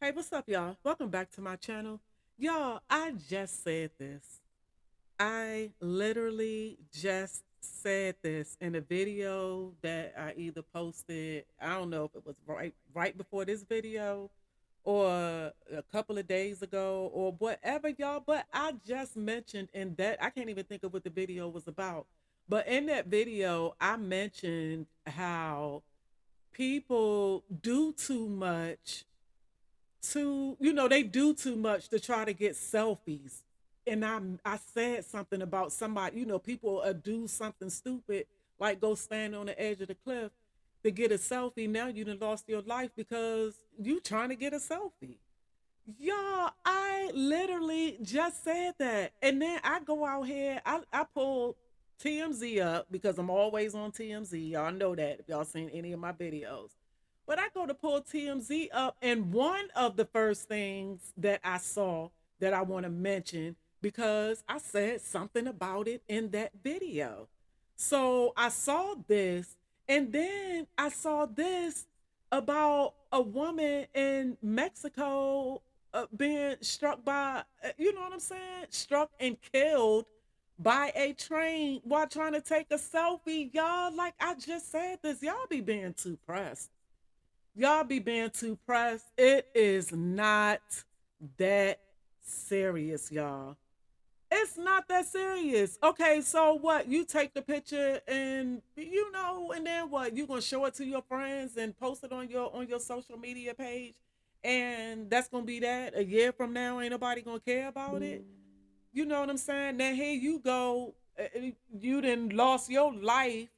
Hey, what's up, y'all? Welcome back to my channel. Y'all, I just said this. I literally just said this in a video that I either posted, I don't know if it was right before this video or a couple of days ago or whatever, y'all, but I just mentioned in that I can't even think of what the video was about. But in that video, I mentioned how people do too much they do too much to try to get selfies. And I said something about somebody, people do something stupid, like go stand on the edge of the cliff to get a selfie. Now you done lost your life because you trying to get a selfie. Y'all, I literally just said that. And then I go out here, I pull TMZ up because I'm always on TMZ. Y'all know that if y'all seen any of my videos. But I go to pull TMZ up, and one of the first things that I saw that I want to mention because I said something about it in that video. So I saw this, and then I saw this about a woman in Mexico being struck by, you know what I'm saying? Struck and killed by a train while trying to take a selfie. Y'all, like I just said this, y'all be being too pressed. Y'all be being too pressed. It is not that serious, y'all. It's not that serious. Okay, so what? You take the picture and and then what? You gonna show it to your friends and post it on your social media page, and that's gonna be that. A year from now, ain't nobody gonna care about it. You know what I'm saying? Now here you go. You done lost your life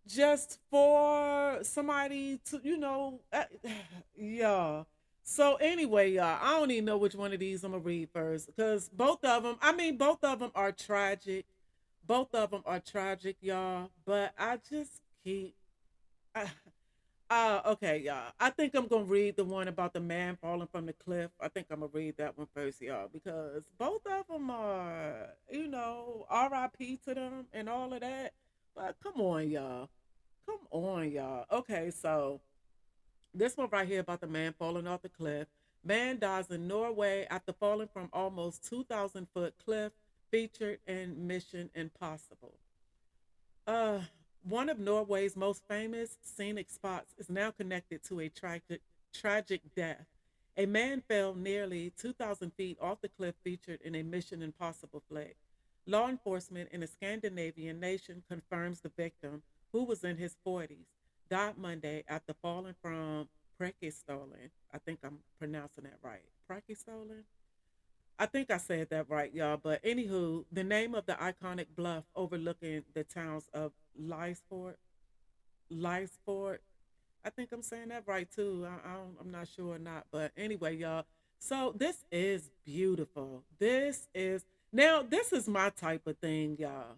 just for somebody to, yeah. So anyway, y'all, I don't even know which one of these I'm gonna read first because both of them, both of them are tragic. Both of them are tragic, y'all. But I just keep, uh, okay, y'all. I think I'm gonna read the one about the man falling from the cliff. I think I'm gonna read that one first, y'all, because both of them are, R.I.P. to them and all of that. But come on, y'all. Come on, y'all. Okay, so this one right here about the man falling off the cliff. Man dies in Norway after falling from almost 2,000-foot cliff featured in Mission Impossible. Uh, One of Norway's most famous scenic spots is now connected to a tragic death. A man fell nearly 2,000 feet off the cliff featured in a Mission Impossible flick. Law enforcement in a Scandinavian nation confirms the victim, who was in his 40s, died Monday after falling from Prekestolen. I think I'm pronouncing that right. Prekestolen? I think I said that right, y'all. But anywho, the name of the iconic bluff overlooking the towns of Lysford, Lysford. I think I'm saying that right too. I'm not sure or not, but anyway, y'all. So this is beautiful. This is my type of thing, y'all.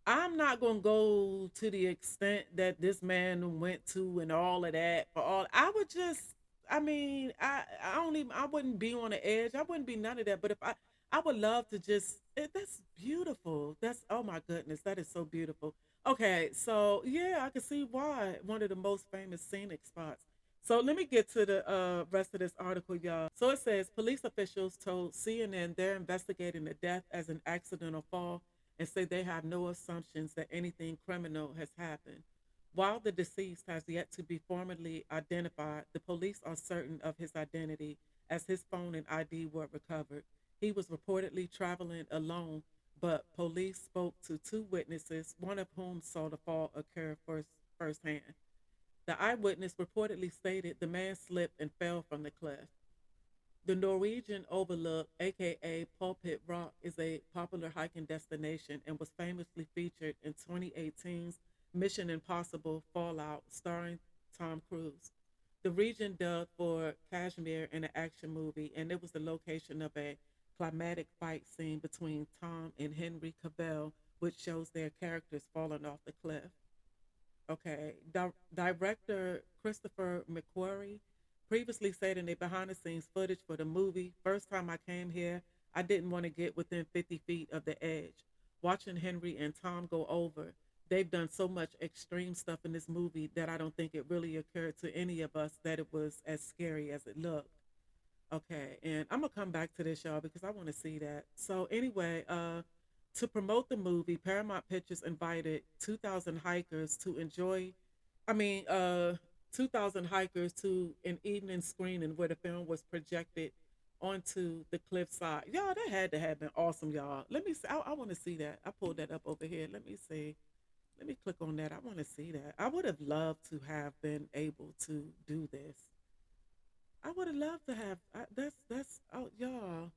I'm not gonna go to the extent that this man went to and all of that. For all I would just, I don't even, I wouldn't be on the edge. I wouldn't be none of that. But if I would love to just. That's beautiful. That's, oh my goodness, that is so beautiful. Okay, so yeah, I can see why one of the most famous scenic spots. So let me get to the rest of this article, y'all. So it says police officials told CNN they're investigating the death as an accidental fall and say they have no assumptions that anything criminal has happened. While the deceased has yet to be formally identified, the police are certain of his identity as his phone and ID were recovered. He was reportedly traveling alone, but police spoke to two witnesses, one of whom saw the fall occur firsthand. The eyewitness reportedly stated the man slipped and fell from the cliff. The Norwegian Overlook, aka Pulpit Rock, is a popular hiking destination and was famously featured in 2018's Mission Impossible Fallout, starring Tom Cruise. The region dubbed for Kashmir in an action movie, and it was the location of a climatic fight scene between Tom and Henry Cavill, which shows their characters falling off the cliff. Okay. Director Christopher McQuarrie previously said in a behind the scenes footage for the movie, first time I came here, I didn't want to get within 50 feet of the edge. Watching Henry and Tom go over, they've done so much extreme stuff in this movie that I don't think it really occurred to any of us that it was as scary as it looked. Okay, and I'm gonna come back to this, y'all, because I want to see that. So anyway, to promote the movie, Paramount Pictures invited 2,000 hikers to enjoy. I mean, 2,000 hikers to an evening screening where the film was projected onto the cliffside. Y'all, that had to have been awesome, y'all. Let me see. I want to see that. I pulled that up over here. Let me see. Let me click on that. I want to see that. I would have loved to have been able to do this. I would have loved to have. That's oh y'all.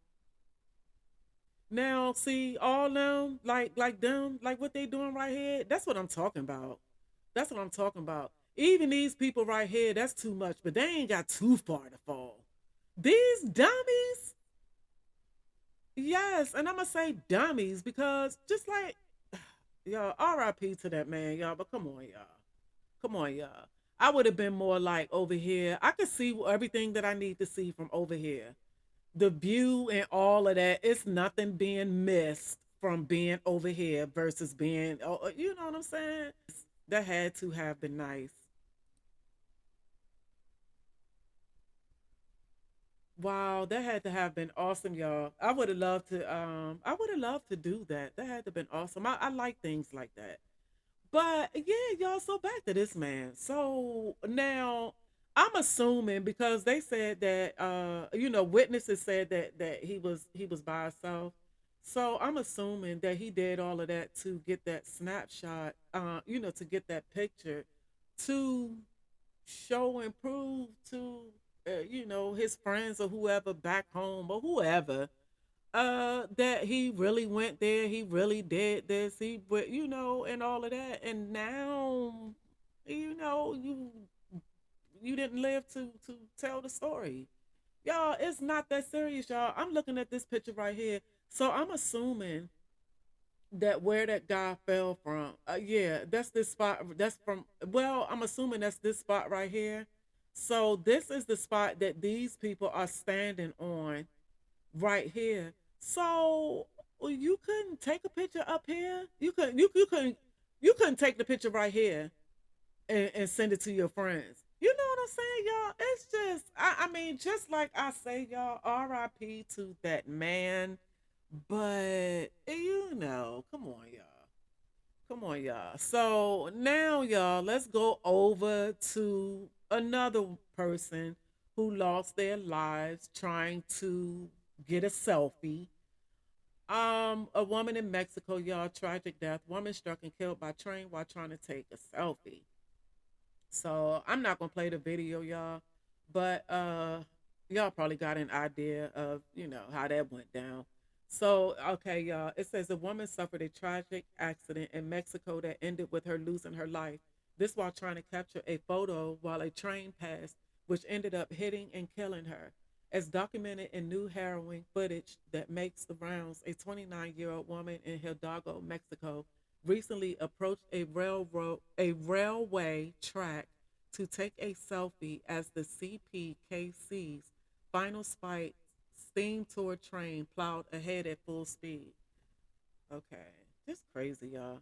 Now see all them like them like what they doing right here. That's what I'm talking about. That's what I'm talking about. Even these people right here, that's too much. But they ain't got too far to fall. These dummies, yes, and I'm gonna say dummies because just like y'all, R.I.P. to that man, y'all. But come on, y'all. Come on, y'all. I would have been more like over here. I could see everything that I need to see from over here. The view and all of that, it's nothing being missed from being over here versus being, you know what I'm saying? That had to have been nice. Wow, that had to have been awesome, y'all. I would have loved to do that. That had to have been awesome. I like things like that. But yeah, y'all, so back to this man. So now I'm assuming because they said that witnesses said that he was by himself. So I'm assuming that he did all of that to get that snapshot, to get that picture to show and prove to his friends or whoever back home or whoever that he really went there, he really did this, he went, and all of that. And now, you didn't live to tell the story. Y'all, it's not that serious, y'all. I'm looking at this picture right here. So I'm assuming that where that guy fell from, yeah, that's this spot. That's from, well, I'm assuming that's this spot right here. So this is the spot that these people are standing on right here. So you couldn't take a picture up here. You couldn't take the picture right here and send it to your friends. You know what I'm saying, y'all? It's just I mean, just like I say, y'all, R.I.P. to that man. But come on, y'all. Come on, y'all. So now, y'all, let's go over to another person who lost their lives trying to get a selfie. A woman in Mexico, y'all, tragic death. Woman struck and killed by train while trying to take a selfie. So I'm not gonna play the video, y'all, but y'all probably got an idea of how that went down. So okay, y'all, it says a woman suffered a tragic accident in Mexico that ended with her losing her life. This while trying to capture a photo while a train passed, which ended up hitting and killing her. As documented in new harrowing footage that makes the rounds, a 29-year-old woman in Hidalgo, Mexico, recently approached a railway track to take a selfie as the CPKC's final spike steam tour train plowed ahead at full speed. Okay, just crazy, y'all.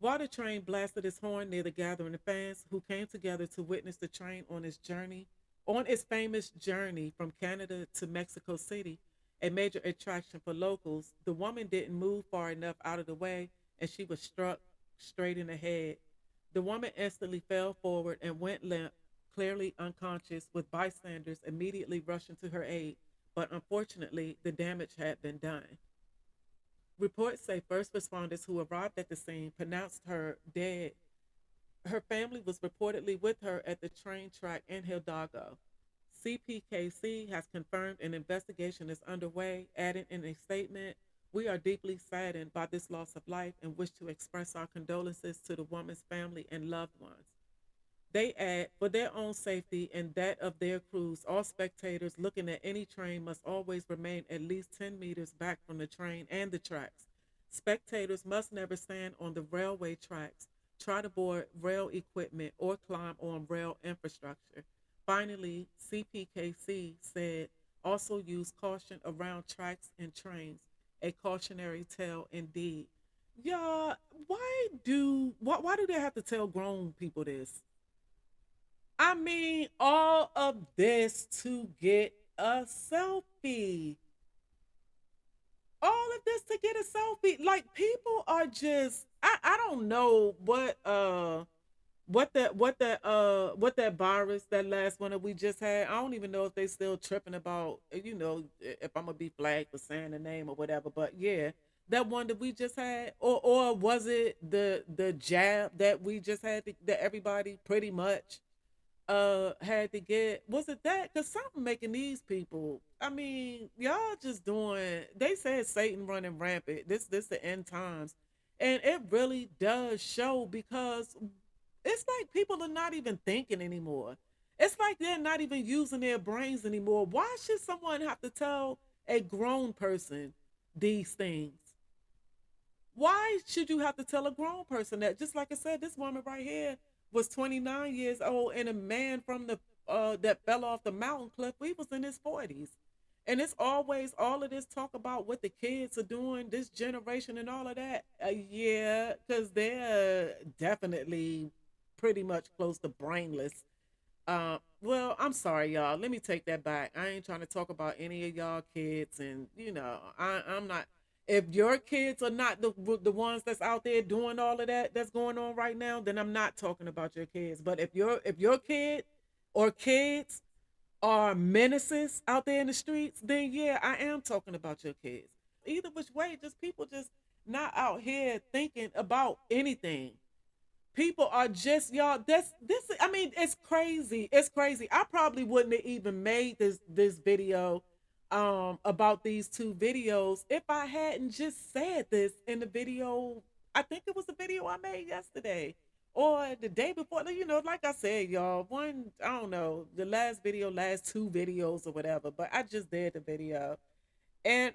Water train blasted its horn near the gathering fans who came together to witness the train on its famous journey from Canada to Mexico City, a major attraction for locals. The woman didn't move far enough out of the way and she was struck straight in the head. The woman instantly fell forward and went limp, clearly unconscious, with bystanders immediately rushing to her aid. But unfortunately, the damage had been done. Reports say first responders who arrived at the scene pronounced her dead. Her family was reportedly with her at the train track in Hidalgo. CPKC has confirmed an investigation is underway, adding in a statement, "We are deeply saddened by this loss of life and wish to express our condolences to the woman's family and loved ones." They add, for their own safety and that of their crews, all spectators looking at any train must always remain at least 10 meters back from the train and the tracks. Spectators must never stand on the railway tracks, try to board rail equipment, or climb on rail infrastructure. Finally, CPKC said also use caution around tracks and trains. A cautionary tale indeed. Yeah, why do they have to tell grown people this? I mean, all of this to get a selfie. All of this to get a selfie. Like people are just I don't know what that virus, that last one that we just had. I don't even know if they still tripping about, if I'm gonna be flagged for saying the name or whatever. But yeah, that one that we just had, or was it the jab that we just had that everybody pretty much had to get? Was it that? Because something making these people, I mean, y'all just doing, they said Satan running rampant, this the end times, and it really does show, because it's like people are not even thinking anymore. It's like they're not even using their brains anymore. Why should someone have to tell a grown person these things? Why should you have to tell a grown person that? Just like I said, this woman right here was 29 years old, and a man from the that fell off the mountain cliff, he was in his 40s. And it's always all of this talk about what the kids are doing, this generation and all of that. Yeah, because they're definitely pretty much close to brainless. Well, I'm sorry, y'all. Let me take that back. I ain't trying to talk about any of y'all kids, and I'm not. If your kids are not the ones that's out there doing all of that that's going on right now, then I'm not talking about your kids. But if your kid or kids are menaces out there in the streets, then yeah, I am talking about your kids. Either which way, just people just not out here thinking about anything. People are just, y'all, this I mean, it's crazy. It's crazy. I probably wouldn't have even made this video about these two videos if I hadn't just said this in the video. I think it was the video I made yesterday or the day before. Like I said, y'all, one, I don't know, the last video, last two videos or whatever, but I just did the video. And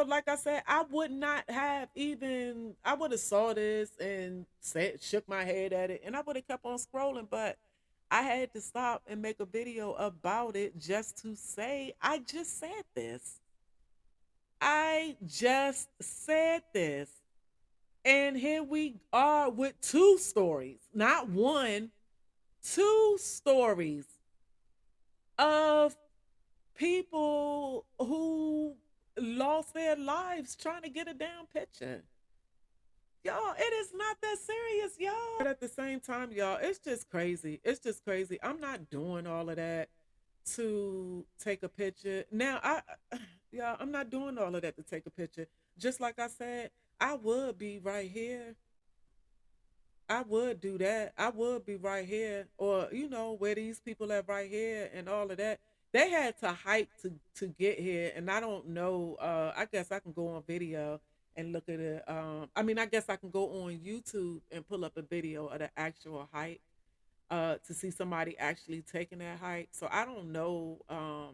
like I said, I would not have even, I would have saw this and said, shook my head at it, and I would have kept on scrolling. But I had to stop and make a video about it just to say, I just said this. I just said this. And here we are with two stories, not one, two stories of people who lost their lives trying to get a damn picture. Y'all, it is not that serious, y'all. But at the same time, y'all, it's just crazy. It's just crazy. I'm not doing all of that to take a picture. Now, yeah, I'm not doing all of that to take a picture. Just like I said, I would be right here. I would do that. I would be right here, or where these people at right here, and all of that. They had to hike to get here, and I don't know. I guess I can go on video and look at it. I mean, I guess I can go on YouTube and pull up a video of the actual hike, to see somebody actually taking that hike. So I don't know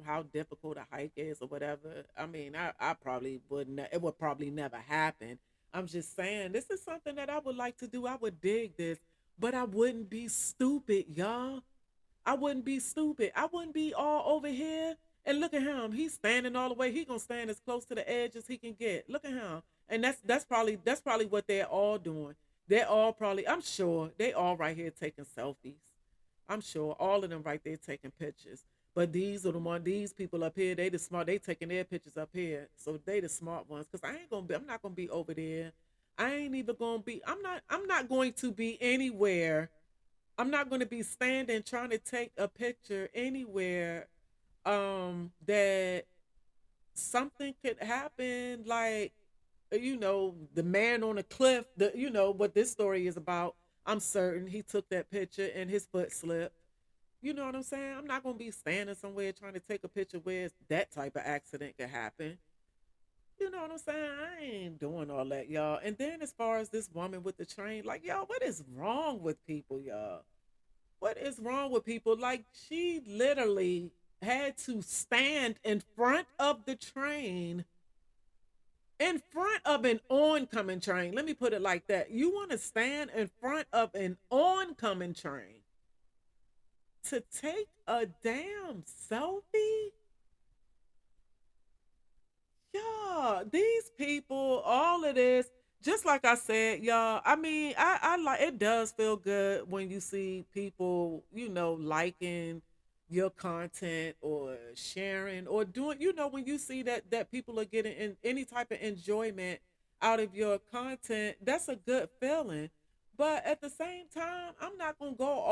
how difficult a hike is or whatever. I mean, I probably wouldn't. It would probably never happen. I'm just saying, this is something that I would like to do. I would dig this, but I wouldn't be stupid, y'all. I wouldn't be stupid. I wouldn't be all over here. And look at him. He's standing all the way. He gonna stand as close to the edge as he can get. Look at him. And that's probably what they're all doing. They're all probably, I'm sure, they all right here taking selfies. I'm sure all of them right there taking pictures. But these are the one, these people up here, they the smart, they taking their pictures up here. So they the smart ones. Cause I'm not gonna be over there. I ain't even gonna be, I'm not going to be anywhere. I'm not gonna be standing trying to take a picture anywhere that something could happen, like the man on a cliff, what this story is about. I'm certain he took that picture and his foot slipped. You know what I'm saying? I'm not gonna be standing somewhere trying to take a picture where that type of accident could happen. You know what I'm saying? I ain't doing all that, y'all. And then as far as this woman with the train, like, y'all, what is wrong with people, y'all? What is wrong with people? Like, she literally had to stand in front of the train, in front of an oncoming train. Let me put it like that. You want to stand in front of an oncoming train to take a damn selfie? Yeah, these people, all of this, just like I said, y'all. I mean, I like, it does feel good when you see people, liking your content or sharing or doing, you know, when you see that people are getting in any type of enjoyment out of your content, that's a good feeling. But at the same time, I'm not gonna go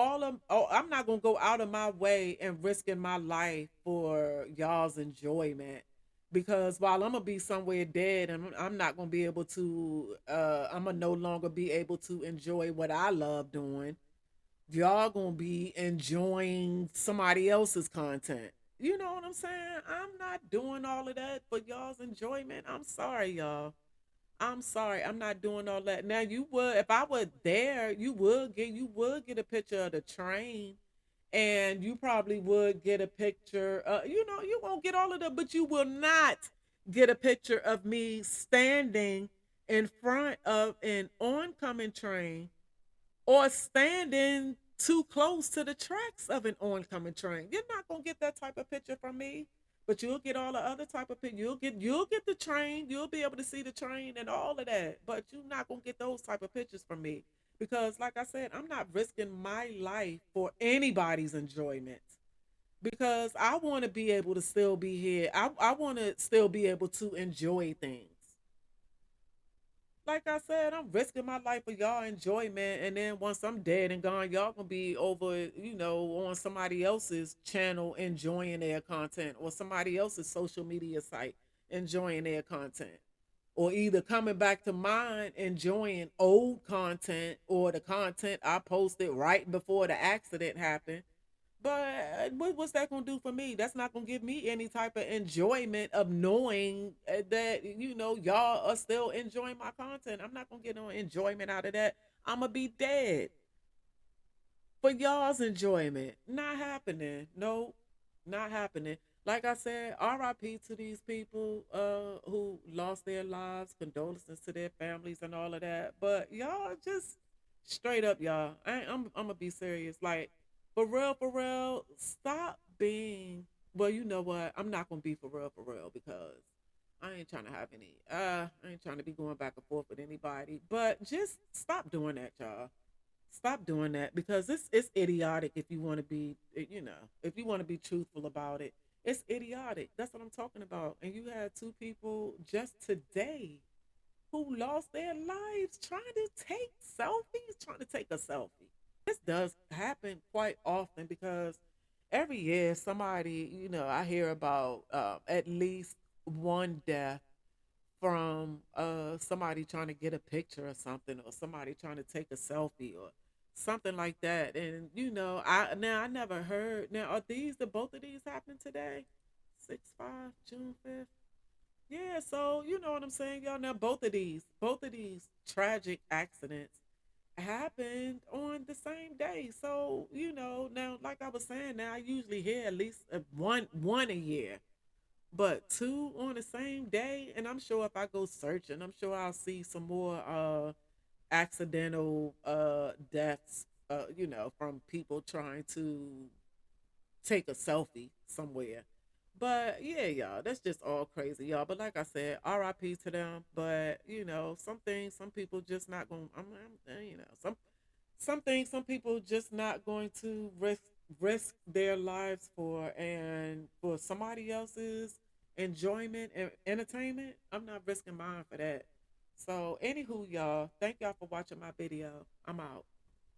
out of my way and risking my life for y'all's enjoyment. Because while I'm gonna be somewhere dead and I'm not gonna be able to, I'm gonna no longer be able to enjoy what I love doing, y'all gonna be enjoying somebody else's content. You know what I'm saying? I'm not doing all of that for y'all's enjoyment. I'm sorry, y'all. I'm sorry. I'm not doing all that. Now you would, if I were there, you would get a picture of the train, and you probably would get a picture. You know, you won't get all of that, but you will not get a picture of me standing in front of an oncoming train or standing too close to the tracks of an oncoming train. You're not gonna get that type of picture from me, but you'll get all the other type of picture. You'll get the train. You'll be able to see the train and all of that, but you're not gonna get those type of pictures from me because, like I said, I'm not risking my life for anybody's enjoyment because I want to be able to still be here. I want to still be able to enjoy things. Like I said, I'm risking my life for y'all enjoyment, and then once I'm dead and gone, y'all gonna be over, you know, on somebody else's channel enjoying their content, or somebody else's social media site enjoying their content, or either coming back to mine enjoying old content or the content I posted right before the accident happened. But what's that gonna do for me? That's not gonna give me any type of enjoyment of knowing that, you know, y'all are still enjoying my content. I'm not gonna get no enjoyment out of that. I'm gonna be dead for y'all's enjoyment. Not happening. No, not happening. Like I said, RIP to these people who lost their lives, condolences to their families and all of that. But y'all just straight up, y'all. I'm gonna be serious. Like for real, stop being. Well, you know what? I'm not gonna be for real, because I ain't trying to have any. I ain't trying to be going back and forth with anybody. But just stop doing that, y'all. Stop doing that because it's idiotic if you want to be, you know, if you want to be truthful about it. It's idiotic. That's what I'm talking about. And you had two people just today who lost their lives trying to take selfies, trying to take a selfie. This does happen quite often because every year somebody, you know, I hear about at least one death from somebody trying to get a picture or something, or somebody trying to take a selfie or something like that. And you know, I never heard. Now, are these the both of these happening today? 6/5, June 5th. Yeah, so you know what I'm saying, y'all. Now both of these tragic accidents happened on the same day. So, you know, now like I was saying, now I usually hear at least one a year, but two on the same day. And I'm sure if I go searching, I'm sure I'll see some more accidental deaths, you know, from people trying to take a selfie somewhere. But yeah, y'all, that's just all crazy, y'all. But like I said, RIP to them. But you know, some things, some people just not going. You know, some things, some people just not going to risk their lives for, and for somebody else's enjoyment and entertainment. I'm not risking mine for that. So, anywho, y'all, thank y'all for watching my video. I'm out.